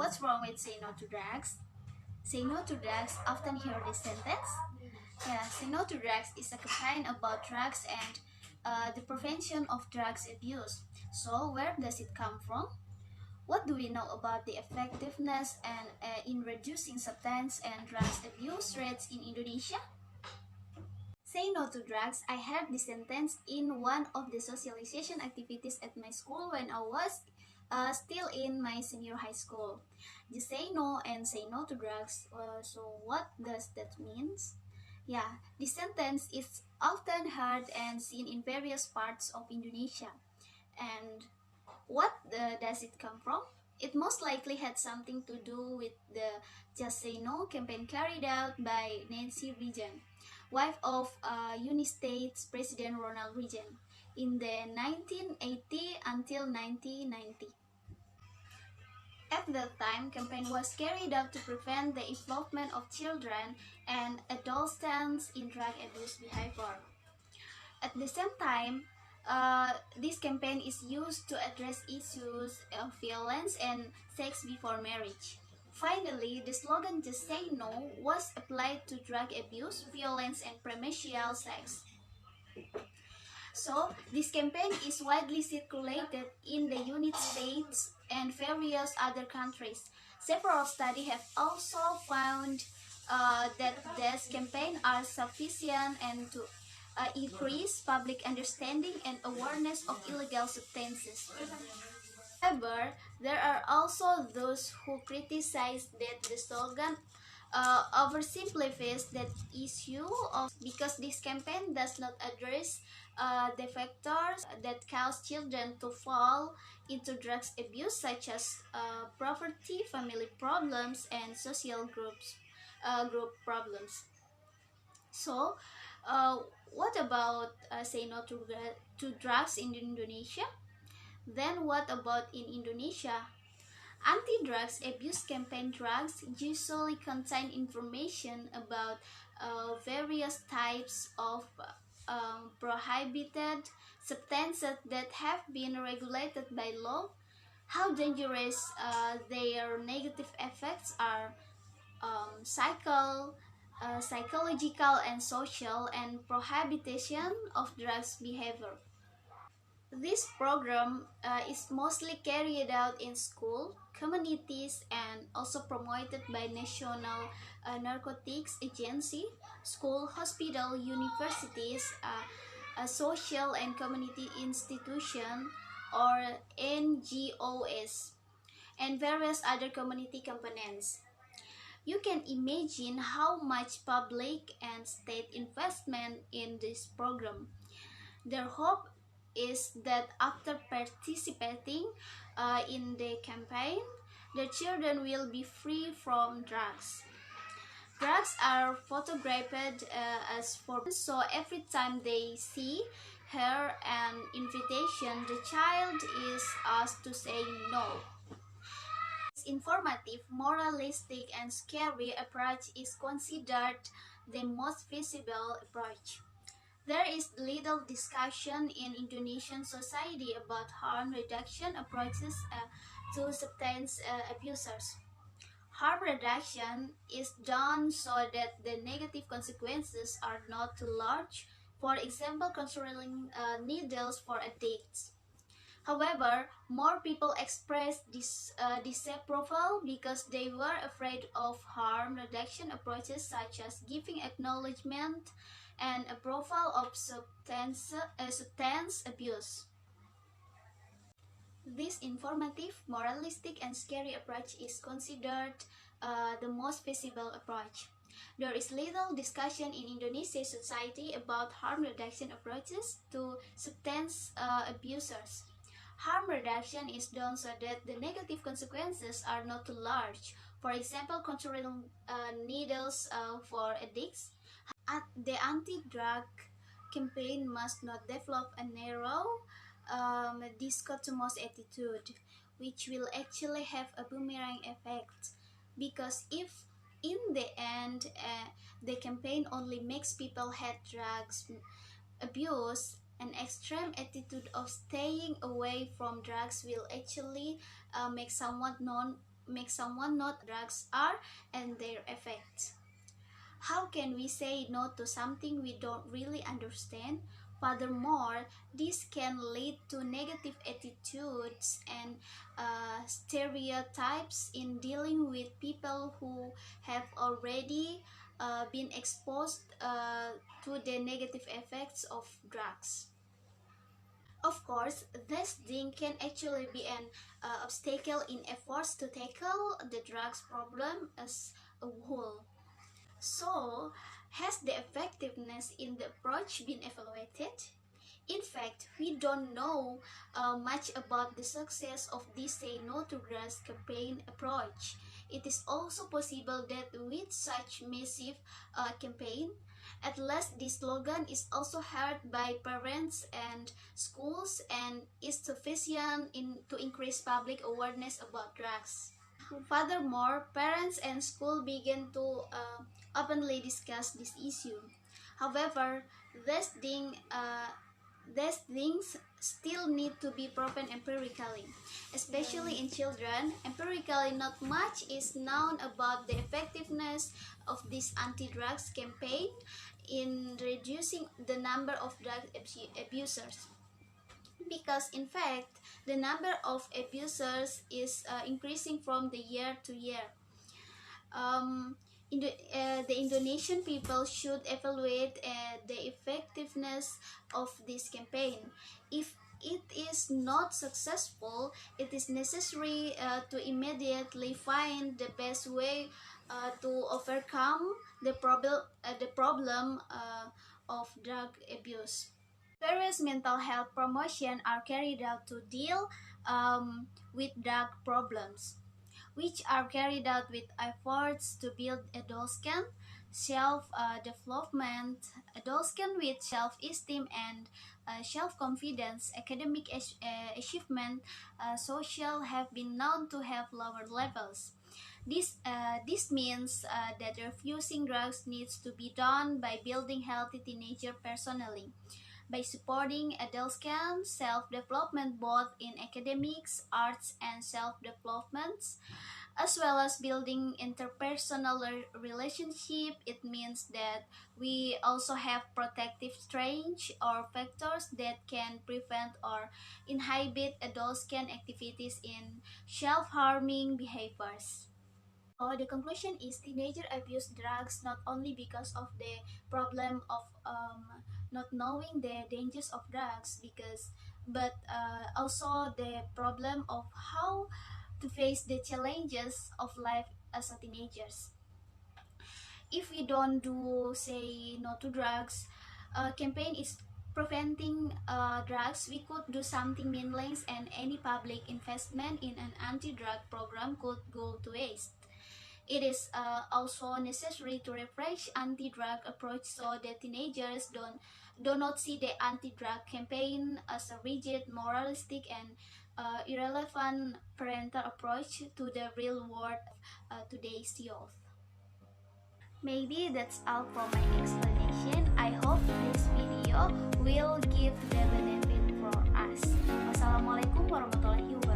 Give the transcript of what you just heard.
What's wrong with say no to drugs? Say no to drugs often hear this sentence. Yeah, say no to drugs is a campaign about drugs and the prevention of drugs abuse. So where does it come from? What do we know about the effectiveness and in reducing substance and drugs abuse rates in Indonesia? Say no to drugs. I heard this sentence in one of the socialization activities at my school when I was still in my senior high school. Just say no and say no to drugs. So what does that mean? Yeah, this sentence is often heard and seen in various parts of Indonesia. And what does it come from? It most likely had something to do with the Just Say No campaign carried out by Nancy Reagan, wife of United States President Ronald Reagan, in the 1980 until 1990. At that time, campaign was carried out to prevent the involvement of children and adolescents in drug abuse behavior. At the same time, this campaign is used to address issues of violence and sex before marriage. Finally, the slogan Just Say No was applied to drug abuse, violence, and premarital sex. So, this campaign is widely circulated in the United States and various other countries. Several studies have also found that these campaigns are sufficient and to increase public understanding and awareness of illegal substances. However, there are also those who criticize that the slogan oversimplifies that issue of because this campaign does not address the factors that cause children to fall into drugs abuse, such as poverty, family problems, and social group problems. So, uh, what about say no to drugs in Indonesia? Then what about in Indonesia? Anti-drugs abuse campaign drugs usually contain information about various types of prohibited substances that have been regulated by law, how dangerous their negative effects are, psychological and social, and prohibition of drugs behavior. This program is mostly carried out in school, communities, and also promoted by National Narcotics Agency, school, hospital, universities, a social and community institution, or NGOs, and various other community components. You can imagine how much public and state investment in this program. Their hope is that after participating in the campaign, the children will be free from drugs. Drugs are photographed as for so every time they see her an invitation, the child is asked to say no. This informative, moralistic, and scary approach is considered the most feasible approach. There is little discussion in Indonesian society about harm reduction approaches to substance abusers. Harm reduction is done so that the negative consequences are not too large, for example, controlling needles for addicts. However, more people expressed disapproval because they were afraid of harm reduction approaches such as giving acknowledgement and approval of substance abuse. This informative, moralistic, and scary approach is considered the most feasible approach. There is little discussion in Indonesian society about harm reduction approaches to substance abusers. Harm reduction is done so that the negative consequences are not too large. For example, controlling needles for addicts. The anti-drug campaign must not develop a narrow, dichotomous attitude, which will actually have a boomerang effect. Because if in the end the campaign only makes people hate drugs abuse, an extreme attitude of staying away from drugs will actually make someone make someone not drugs are and their effects. How can we say no to something we don't really understand? Furthermore, this can lead to negative attitudes and stereotypes in dealing with people who have already been exposed to the negative effects of drugs. Of course, this thing can actually be an obstacle in efforts to tackle the drugs problem as a whole. So, has the effectiveness in the approach been evaluated? In fact, we don't know much about the success of this Say No to Drugs campaign approach. It is also possible that with such massive campaign, at least this slogan is also heard by parents and schools and is sufficient to increase public awareness about drugs. Furthermore, parents and school begin to openly discuss this issue. However, these, thing, uh, these things still need to be proven empirically. Especially in children, empirically not much is known about the effectiveness of this anti-drugs campaign in reducing the number of drug abusers, because in fact the number of abusers is increasing from the year to year. um, the Indonesian people should evaluate the effectiveness of this campaign. If it is not successful, it is necessary to immediately find the best way to overcome the problem of drug abuse. Various mental health promotion are carried out to deal with drug problems, which are carried out with efforts to build adults can self-development, adults can with self-esteem and self-confidence, academic achievement, social have been known to have lower levels. This means that refusing drugs needs to be done by building healthy teenager personally, by supporting adult can self-development both in academics, arts, and self-development, as well as building interpersonal relationship. It means that we also have protective strengths or factors that can prevent or inhibit adult can activities in self-harming behaviors. Oh, the conclusion is teenager abuse drugs not only because of the problem of not knowing the dangers of drugs, because but also the problem of how to face the challenges of life as a teenagers. If we don't do say no to drugs, campaign is preventing drugs, we could do something meaningless, and any public investment in an anti-drug program could go to waste. It is also necessary to refresh anti-drug approach so that teenagers do not see the anti-drug campaign as a rigid, moralistic, and irrelevant parental approach to the real world of today's youth. Maybe that's all for my explanation. I hope this video will give the benefit for us. Wassalamualaikum warahmatullahi wabarakatuh.